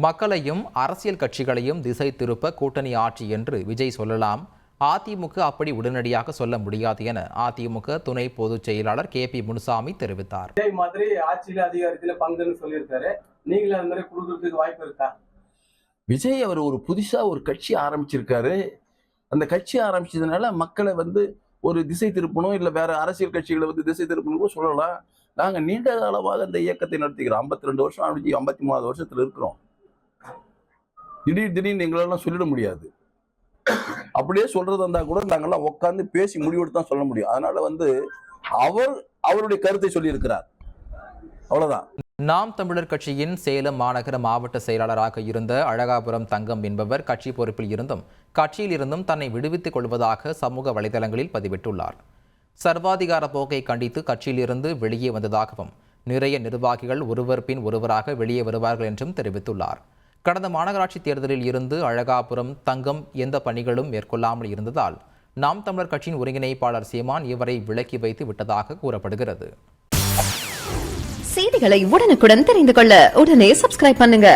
மக்களையும் அரசியல் கட்சிகளையும் திசை திருப்ப கூட்டணி ஆட்சி என்று விஜய் சொல்லலாம். அதிமுக அப்படி உடனடியாக சொல்ல முடியாது என அதிமுக துணை பொதுச் செயலாளர் KP முனுசாமி தெரிவித்தார். இதே மாதிரி ஆட்சியில அதிகாரத்துல பங்குன்னு சொல்லியிருக்காரு. நீங்களும் அது மாதிரி கொடுக்கறதுக்கு வாய்ப்பு இருக்கா? விஜய் அவர் ஒரு புதுசா ஒரு கட்சி ஆரம்பிச்சிருக்காரு. அந்த கட்சி ஆரம்பிச்சதுனால மக்களை ஒரு திசை திருப்பணும், இல்ல வேற அரசியல் கட்சிகளை திசை திருப்பணும் சொல்லலாம். நாங்க நீண்ட காலமாக இந்த இயக்கத்தை நடத்திக்கிறோம். 52 வருஷம் ஆரம்பிச்சு 53வது வருஷத்துல இருக்கிறோம். திடீர்னு எங்களெல்லாம் சொல்லிட முடியாது. அப்படியே சொல்றது இருந்தா கூட நாங்கெல்லாம் உட்காந்து பேசி முடிவெடுத்து தான் சொல்ல முடியும். அதனால அவருடைய கருத்தை சொல்லி இருக்கிறார், அவ்வளவுதான். நாம் தமிழர் கட்சியின் சேலம் மாநகர மாவட்ட செயலாளராக இருந்த அழகாபுரம் தங்கம் என்பவர் கட்சி பொறுப்பில் இருந்தும் கட்சியில் இருந்தும் தன்னை விடுவித்துக் கொள்வதாக சமூக வலைதளங்களில் பதிவிட்டுள்ளார். சர்வாதிகார போக்கை கண்டித்து கட்சியிலிருந்து வெளியே வந்ததாகவும் நிறைய நிர்வாகிகள் ஒருவர் பின் ஒருவராக வெளியே வருவார்கள் என்றும் தெரிவித்துள்ளார். கடந்த மாநகராட்சி தேர்தலில் இருந்து அழகாபுரம் தங்கம் எந்த பணிகளும் மேற்கொள்ளாமல் இருந்ததால் நாம் தமிழர் கட்சியின் ஒருங்கிணைப்பாளர் சீமான் இவரை விலக்கி வைத்து விட்டதாக கூறப்படுகிறது. செய்திகளை உடனுக்குடன் தெரிந்து கொள்ள உடனே சப்ஸ்கிரைப் பண்ணுங்க.